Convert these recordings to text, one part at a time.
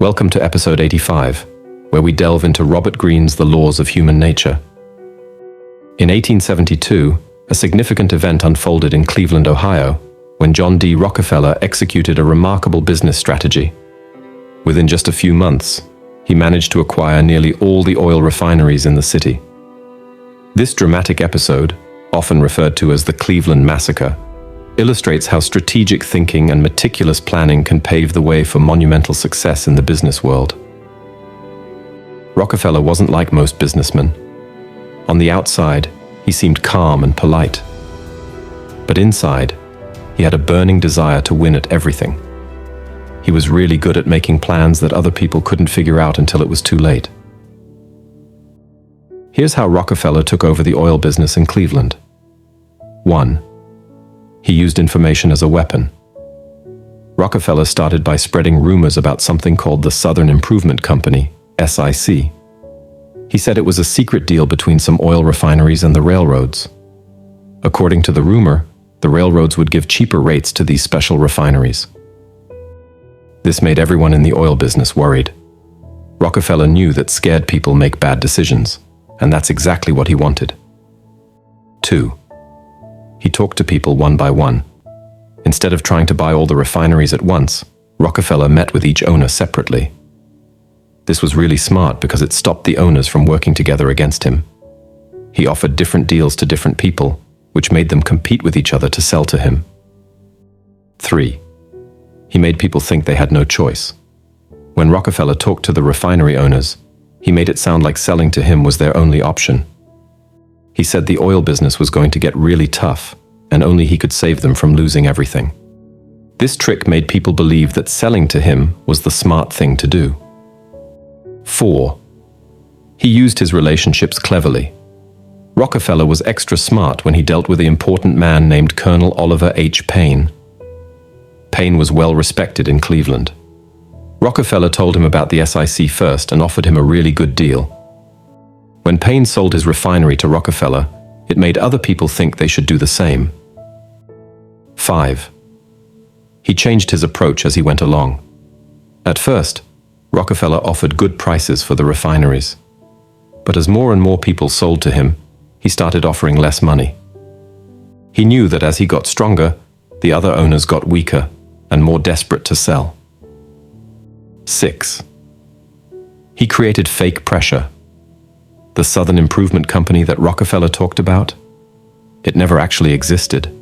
Welcome to episode 85, where we delve into Robert Greene's The Laws of Human Nature. In 1872, a significant event unfolded in Cleveland, Ohio, when John D. Rockefeller executed a remarkable business strategy. Within just a few months, he managed to acquire nearly all the oil refineries in the city. This dramatic episode, often referred to as the Cleveland Massacre, illustrates how strategic thinking and meticulous planning can pave the way for monumental success in the business world. Rockefeller wasn't like most businessmen. On the outside, he seemed calm and polite. But inside, he had a burning desire to win at everything. He was really good at making plans that other people couldn't figure out until it was too late. Here's how Rockefeller took over the oil business in Cleveland. 1. He used information as a weapon. Rockefeller started by spreading rumors about something called the Southern Improvement Company, SIC. He said it was a secret deal between some oil refineries and the railroads. According to the rumor, the railroads would give cheaper rates to these special refineries. This made everyone in the oil business worried. Rockefeller knew that scared people make bad decisions, and that's exactly what he wanted. 2. He talked to people one by one. Instead of trying to buy all the refineries at once, Rockefeller met with each owner separately. This was really smart because it stopped the owners from working together against him. He offered different deals to different people, which made them compete with each other to sell to him. 3. He made people think they had no choice. When Rockefeller talked to the refinery owners, he made it sound like selling to him was their only option. He said the oil business was going to get really tough, and only he could save them from losing everything. This trick made people believe that selling to him was the smart thing to do. 4. He used his relationships cleverly. Rockefeller was extra smart when he dealt with the important man named Colonel Oliver H. Payne. Payne was well respected in Cleveland. Rockefeller told him about the SIC first and offered him a really good deal. When Payne sold his refinery to Rockefeller, it made other people think they should do the same. 5. He changed his approach as he went along. At first, Rockefeller offered good prices for the refineries. But as more and more people sold to him, he started offering less money. He knew that as he got stronger, the other owners got weaker and more desperate to sell. 6. He created fake pressure. The Southern Improvement Company that Rockefeller talked about? It never actually existed.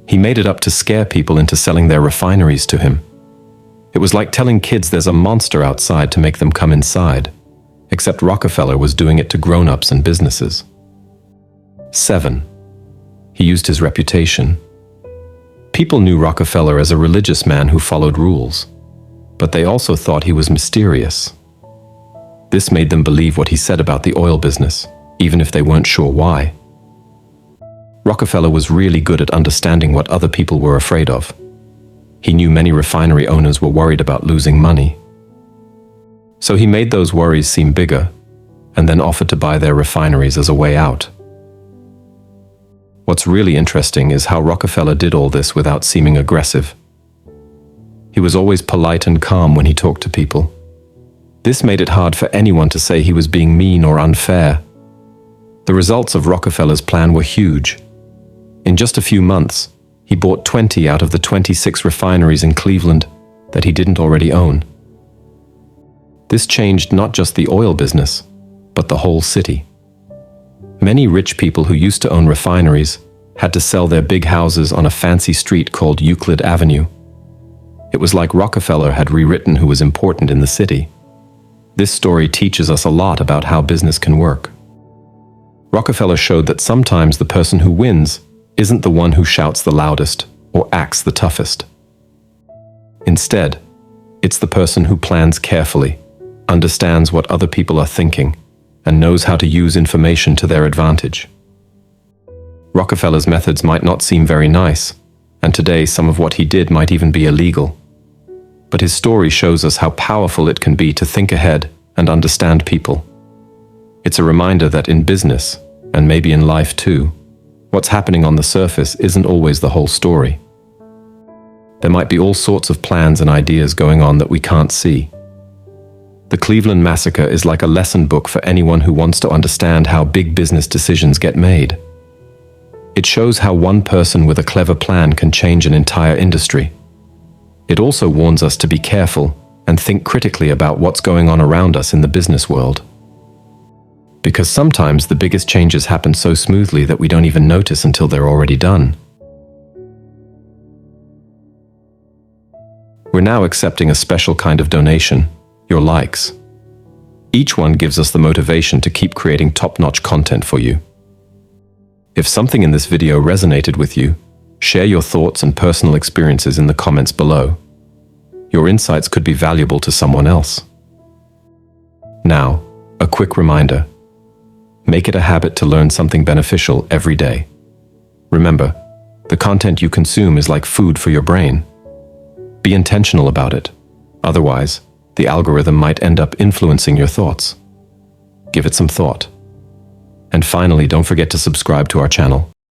He made it up to scare people into selling their refineries to him. It was like telling kids there's a monster outside to make them come inside, except Rockefeller was doing it to grown-ups and businesses. 7. He used his reputation. People knew Rockefeller as a religious man who followed rules, but they also thought he was mysterious. This made them believe what he said about the oil business, even if they weren't sure why. Rockefeller was really good at understanding what other people were afraid of. He knew many refinery owners were worried about losing money. So he made those worries seem bigger, and then offered to buy their refineries as a way out. What's really interesting is how Rockefeller did all this without seeming aggressive. He was always polite and calm when he talked to people. This made it hard for anyone to say he was being mean or unfair. The results of Rockefeller's plan were huge. In just a few months, he bought 20 out of the 26 refineries in Cleveland that he didn't already own. This changed not just the oil business, but the whole city. Many rich people who used to own refineries had to sell their big houses on a fancy street called Euclid Avenue. It was like Rockefeller had rewritten who was important in the city. This story teaches us a lot about how business can work. Rockefeller showed that sometimes the person who wins isn't the one who shouts the loudest or acts the toughest. Instead, it's the person who plans carefully, understands what other people are thinking, and knows how to use information to their advantage. Rockefeller's methods might not seem very nice, and today some of what he did might even be illegal. But his story shows us how powerful it can be to think ahead and understand people. It's a reminder that in business, and maybe in life too, what's happening on the surface isn't always the whole story. There might be all sorts of plans and ideas going on that we can't see. The Cleveland Massacre is like a lesson book for anyone who wants to understand how big business decisions get made. It shows how one person with a clever plan can change an entire industry. It also warns us to be careful and think critically about what's going on around us in the business world. Because sometimes the biggest changes happen so smoothly that we don't even notice until they're already done. We're now accepting a special kind of donation, your likes. Each one gives us the motivation to keep creating top-notch content for you. If something in this video resonated with you, share your thoughts and personal experiences in the comments below. Your insights could be valuable to someone else. Now, a quick reminder. Make it a habit to learn something beneficial every day. Remember, the content you consume is like food for your brain. Be intentional about it. Otherwise, the algorithm might end up influencing your thoughts. Give it some thought. And finally, don't forget to subscribe to our channel.